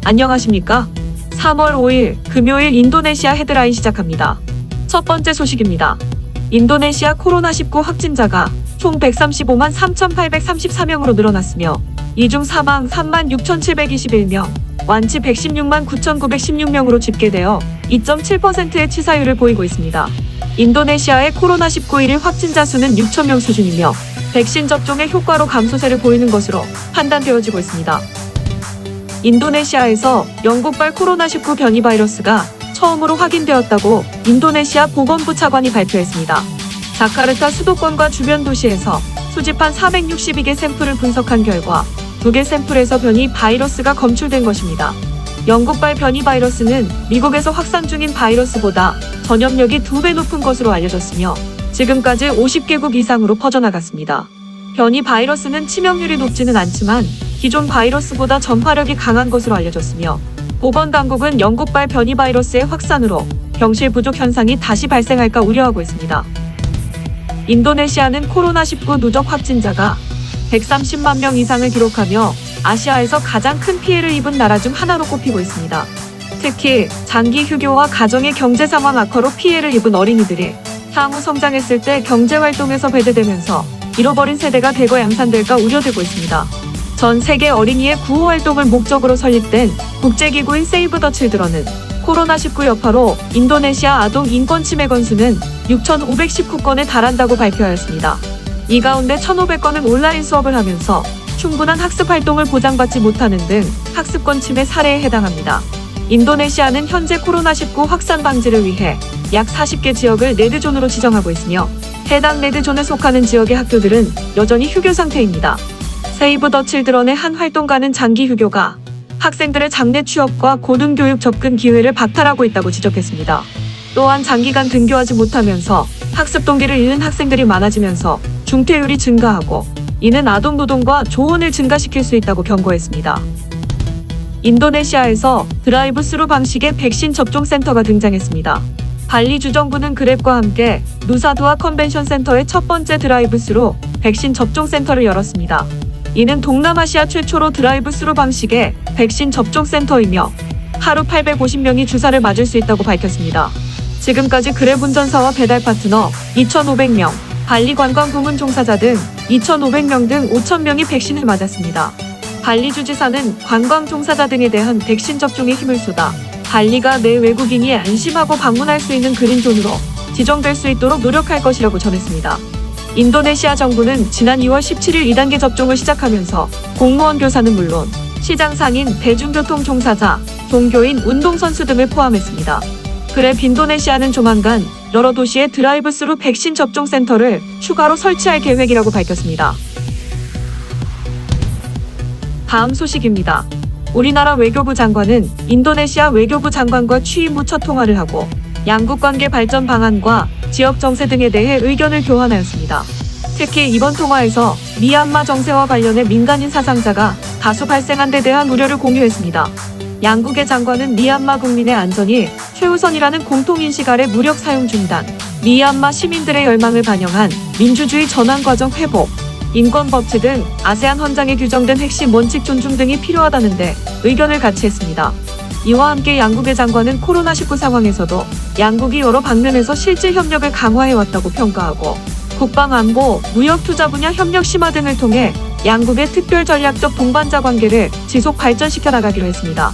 안녕하십니까? 3월 5일 금요일 인도네시아 헤드라인 시작합니다. 첫 번째 소식입니다. 인도네시아 코로나19 확진자가 총 135만 3,834명으로 늘어났으며 이 중 사망 36,721명, 완치 116만 9,916명으로 집계되어 2.7%의 치사율을 보이고 있습니다. 인도네시아의 코로나19 1일 확진자 수는 6,000명 수준이며 백신 접종의 효과로 감소세를 보이는 것으로 판단되어지고 있습니다. 인도네시아에서 영국발 코로나19 변이 바이러스가 처음으로 확인되었다고 인도네시아 보건부 차관이 발표했습니다. 자카르타 수도권과 주변 도시에서 수집한 462개 샘플을 분석한 결과 2개 샘플에서 변이 바이러스가 검출된 것입니다. 영국발 변이 바이러스는 미국에서 확산 중인 바이러스보다 전염력이 2배 높은 것으로 알려졌으며 지금까지 50개국 이상으로 퍼져나갔습니다. 변이 바이러스는 치명률이 높지는 않지만 기존 바이러스보다 전파력이 강한 것으로 알려졌으며 보건당국은 영국발 변이 바이러스의 확산으로 병실 부족 현상이 다시 발생할까 우려하고 있습니다. 인도네시아는 코로나19 누적 확진자가 130만 명 이상을 기록하며 아시아에서 가장 큰 피해를 입은 나라 중 하나로 꼽히고 있습니다. 특히 장기 휴교와 가정의 경제 상황 악화로 피해를 입은 어린이들이 향후 성장했을 때 경제활동에서 배제되면서 잃어버린 세대가 대거 양산될까 우려되고 있습니다. 전 세계 어린이의 구호 활동을 목적으로 설립된 국제기구인 세이브 더 칠드런은 코로나19 여파로 인도네시아 아동 인권 침해 건수는 6,519건에 달한다고 발표하였습니다. 이 가운데 1,500건은 온라인 수업을 하면서 충분한 학습 활동을 보장받지 못하는 등 학습권 침해 사례에 해당합니다. 인도네시아는 현재 코로나19 확산 방지를 위해 약 40개 지역을 레드존으로 지정하고 있으며 해당 레드존에 속하는 지역의 학교들은 여전히 휴교 상태입니다. 세이브 더 칠드런의 한 활동가는 장기 휴교가 학생들의 장래 취업과 고등교육 접근 기회를 박탈하고 있다고 지적했습니다. 또한 장기간 등교하지 못하면서 학습 동기를 잃는 학생들이 많아지면서 중퇴율이 증가하고 이는 아동 노동과 조혼을 증가시킬 수 있다고 경고했습니다. 인도네시아에서 드라이브 스루 방식의 백신 접종 센터가 등장했습니다. 발리 주정부는 그랩과 함께 누사두아 컨벤션 센터의 첫 번째 드라이브 스루 백신 접종 센터를 열었습니다. 이는 동남아시아 최초로 드라이브 스루 방식의 백신 접종 센터이며 하루 850명이 주사를 맞을 수 있다고 밝혔습니다. 지금까지 그랩 운전사와 배달 파트너 2,500명, 발리 관광 부문 종사자 등 2,500명 등 5,000명이 백신을 맞았습니다. 발리 주지사는 관광 종사자 등에 대한 백신 접종에 힘을 쏟아 발리가 내 외국인이 안심하고 방문할 수 있는 그린존으로 지정될 수 있도록 노력할 것이라고 전했습니다. 인도네시아 정부는 지난 2월 17일 2단계 접종을 시작하면서 공무원 교사는 물론 시장 상인, 대중교통 종사자, 종교인, 운동선수 등을 포함했습니다. 그랩 인도네시아는 조만간 여러 도시에 드라이브 스루 백신 접종 센터를 추가로 설치할 계획이라고 밝혔습니다. 다음 소식입니다. 우리나라 외교부 장관은 인도네시아 외교부 장관과 취임 후 첫 통화를 하고 양국 관계 발전 방안과 지역 정세 등에 대해 의견을 교환하였습니다. 특히 이번 통화에서 미얀마 정세와 관련해 민간인 사상자가 다수 발생한 데 대한 우려를 공유했습니다. 양국의 장관은 미얀마 국민의 안전이 최우선이라는 공통인식 아래 무력 사용 중단, 미얀마 시민들의 열망을 반영한 민주주의 전환 과정 회복, 인권 법치 등 아세안 헌장에 규정된 핵심 원칙 존중 등이 필요하다는 데 의견을 같이 했습니다. 이와 함께 양국의 장관은 코로나19 상황에서도 양국이 여러 방면에서 실질 협력을 강화해왔다고 평가하고 국방 안보, 무역 투자 분야 협력 심화 등을 통해 양국의 특별 전략적 동반자 관계를 지속 발전시켜 나가기로 했습니다.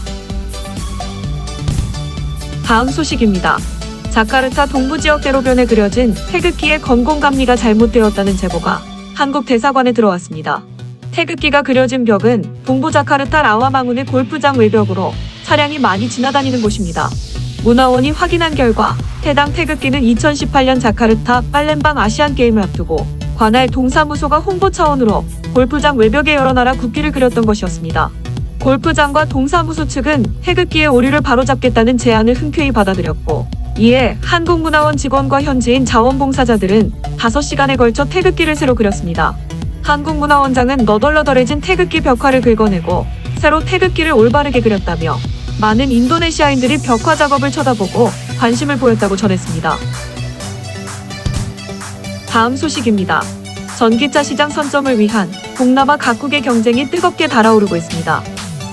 다음 소식입니다. 자카르타 동부 지역 대로변에 그려진 태극기의 건공감리가 잘못되었다는 제보가 한국 대사관에 들어왔습니다. 태극기가 그려진 벽은 동부 자카르타 라와망운의 골프장 외벽으로 차량이 많이 지나다니는 곳입니다. 문화원이 확인한 결과 해당 태극기는 2018년 자카르타 팔렘방 아시안게임을 앞두고 관할 동사무소가 홍보 차원으로 골프장 외벽에 여러 나라 국기를 그렸던 것이었습니다. 골프장과 동사무소 측은 태극기의 오류를 바로잡겠다는 제안을 흔쾌히 받아들였고 이에 한국문화원 직원과 현지인 자원봉사자들은 5시간에 걸쳐 태극기를 새로 그렸습니다. 한국문화원장은 너덜너덜해진 태극기 벽화를 긁어내고 새로 태극기를 올바르게 그렸다며 많은 인도네시아인들이 벽화 작업을 쳐다보고 관심을 보였다고 전했습니다. 다음 소식입니다. 전기차 시장 선점을 위한 동남아 각국의 경쟁이 뜨겁게 달아오르고 있습니다.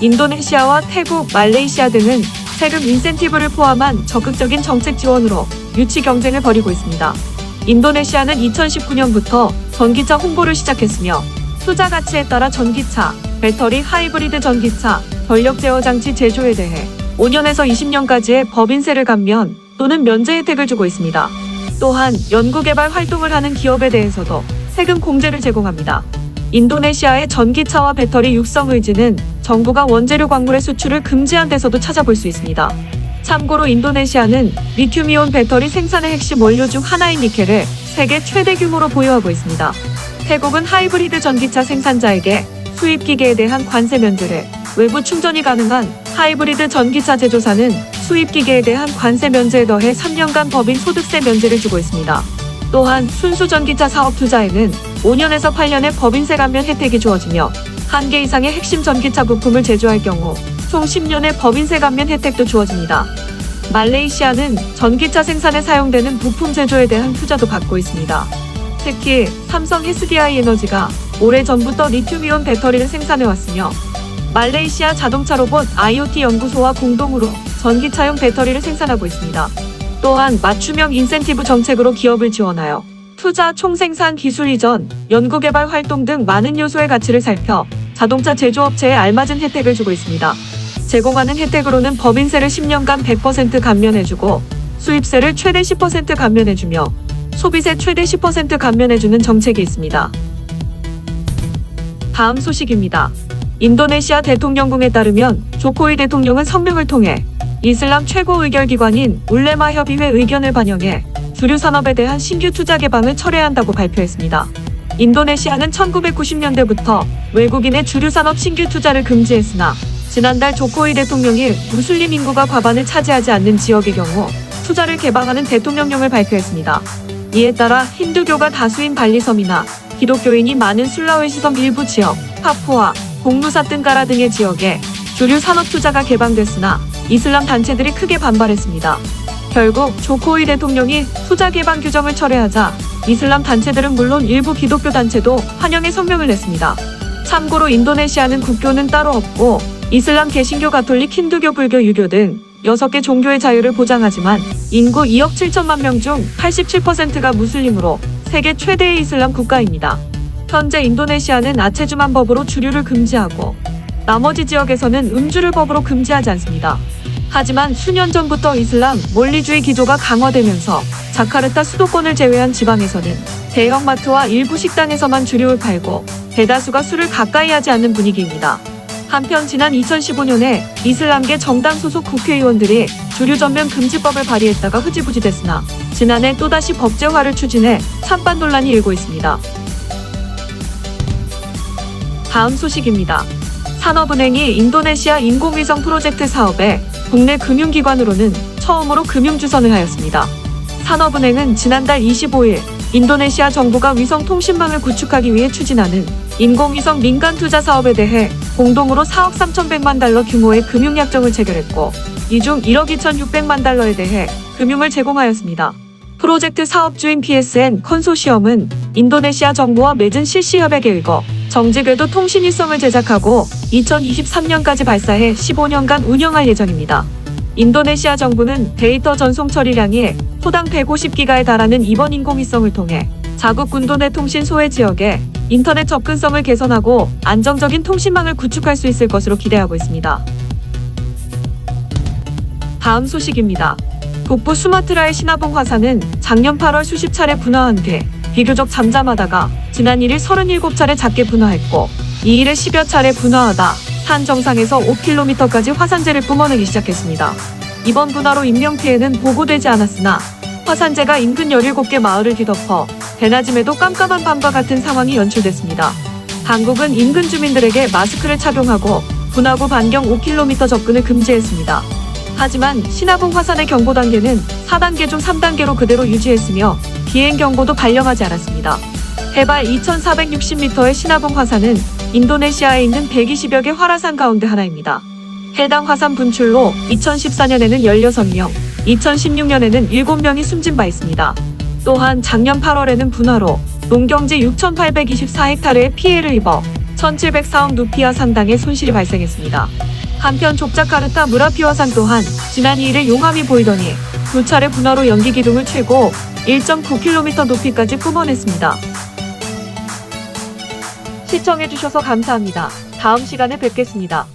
인도네시아와 태국, 말레이시아 등은 세금 인센티브를 포함한 적극적인 정책 지원으로 유치 경쟁을 벌이고 있습니다. 인도네시아는 2019년부터 전기차 홍보를 시작했으며 투자 가치에 따라 전기차, 배터리, 하이브리드 전기차, 전력 제어 장치 제조에 대해 5년에서 20년까지의 법인세를 감면 또는 면제 혜택을 주고 있습니다. 또한 연구개발 활동을 하는 기업에 대해서도 세금 공제를 제공합니다. 인도네시아의 전기차와 배터리 육성 의지는 정부가 원재료 광물의 수출을 금지한 데서도 찾아볼 수 있습니다. 참고로 인도네시아는 리튬이온 배터리 생산의 핵심 원료 중 하나인 니켈을 세계 최대 규모로 보유하고 있습니다. 태국은 하이브리드 전기차 생산자에게 수입 기계에 대한 관세 면제를, 외부 충전이 가능한 하이브리드 전기차 제조사는 수입 기계에 대한 관세 면제에 더해 3년간 법인 소득세 면제를 주고 있습니다. 또한 순수 전기차 사업 투자에는 5년에서 8년의 법인세 감면 혜택이 주어지며 1개 이상의 핵심 전기차 부품을 제조할 경우 총 10년의 법인세 감면 혜택도 주어집니다. 말레이시아는 전기차 생산에 사용되는 부품 제조에 대한 투자도 받고 있습니다. 특히 삼성 SDI 에너지가 오래전부터 리튬이온 배터리를 생산해왔으며 말레이시아 자동차 로봇 IoT 연구소와 공동으로 전기차용 배터리를 생산하고 있습니다. 또한 맞춤형 인센티브 정책으로 기업을 지원하여 투자, 총생산, 기술 이전, 연구개발 활동 등 많은 요소의 가치를 살펴 자동차 제조업체에 알맞은 혜택을 주고 있습니다. 제공하는 혜택으로는 법인세를 10년간 100% 감면해주고 수입세를 최대 10% 감면해주며 소비세 최대 10% 감면해주는 정책이 있습니다. 다음 소식입니다. 인도네시아 대통령궁에 따르면 조코위 대통령은 성명을 통해 이슬람 최고 의결기관인 울레마 협의회 의견을 반영해 주류 산업에 대한 신규 투자 개방을 철회한다고 발표했습니다. 인도네시아는 1990년대부터 외국인의 주류 산업 신규 투자를 금지했으나 지난달 조코위 대통령이 무슬림 인구가 과반을 차지하지 않는 지역의 경우 투자를 개방하는 대통령령을 발표했습니다. 이에 따라 힌두교가 다수인 발리섬이나 기독교인이 많은 술라웨시 섬 일부 지역, 파푸아, 공누사 뜬까라 등의 지역에 주류 산업 투자가 개방됐으나 이슬람 단체들이 크게 반발했습니다. 결국 조코위 대통령이 투자 개방 규정을 철회하자 이슬람 단체들은 물론 일부 기독교 단체도 환영의 성명을 냈습니다. 참고로 인도네시아는 국교는 따로 없고 이슬람, 개신교, 가톨릭, 힌두교, 불교, 유교 등 6개 종교의 자유를 보장하지만 인구 2억 7천만 명 중 87%가 무슬림으로 세계 최대의 이슬람 국가입니다. 현재 인도네시아는 아체주만 법으로 주류를 금지하고 나머지 지역에서는 음주를 법으로 금지하지 않습니다. 하지만 수년 전부터 이슬람 원리주의 기조가 강화되면서 자카르타 수도권을 제외한 지방에서는 대형마트와 일부 식당에서만 주류를 팔고 대다수가 술을 가까이 하지 않는 분위기입니다. 한편 지난 2015년에 이슬람계 정당 소속 국회의원들이 주류 전면 금지법을 발의했다가 흐지부지 됐으나 지난해 또다시 법제화를 추진해 찬반 논란이 일고 있습니다. 다음 소식입니다. 산업은행이 인도네시아 인공위성 프로젝트 사업에 국내 금융기관으로는 처음으로 금융주선을 하였습니다. 산업은행은 지난달 25일 인도네시아 정부가 위성통신망을 구축하기 위해 추진하는 인공위성 민간투자 사업에 대해 공동으로 4억 3,100만 달러 규모의 금융약정을 체결했고 이 중 1억 2,600만 달러에 대해 금융을 제공하였습니다. 프로젝트 사업주인 PSN 컨소시엄은 인도네시아 정부와 맺은 실시협약에 의거 정지궤도 통신위성을 제작하고 2023년까지 발사해 15년간 운영할 예정입니다. 인도네시아 정부는 데이터 전송 처리량이 호당 150기가에 달하는 이번 인공위성을 통해 자국 군도 내 통신 소외 지역에 인터넷 접근성을 개선하고 안정적인 통신망을 구축할 수 있을 것으로 기대하고 있습니다. 다음 소식입니다. 북부 수마트라의 시나봉 화산은 작년 8월 수십 차례 분화한 뒤 비교적 잠잠하다가 지난 1일 37차례 작게 분화했고 2일에 10여 차례 분화하다 산 정상에서 5km까지 화산재를 뿜어내기 시작했습니다. 이번 분화로 인명피해는 보고되지 않았으나 화산재가 인근 17개 마을을 뒤덮어 대낮임에도 깜깜한 밤과 같은 상황이 연출됐습니다. 당국은 인근 주민들에게 마스크를 착용하고 분화구 반경 5km 접근을 금지했습니다. 하지만 시나봉 화산의 경보 단계는 4단계 중 3단계로 그대로 유지했으며 비행 경보도 발령하지 않았습니다. 해발 2,460m의 시나봉 화산은 인도네시아에 있는 120여 개 활화산 가운데 하나입니다. 해당 화산 분출로 2014년에는 16명, 2016년에는 7명이 숨진 바 있습니다. 또한 작년 8월에는 분화로 농경지 6,824헥타르의 피해를 입어 1704억 루피아 상당의 손실이 발생했습니다. 한편 족자카르타 무라피와산 또한 지난 2일에 용암이 보이더니 두 차례 분화로 연기 기둥을 최고 1.9km 높이까지 뿜어냈습니다. 시청해주셔서 감사합니다. 다음 시간에 뵙겠습니다.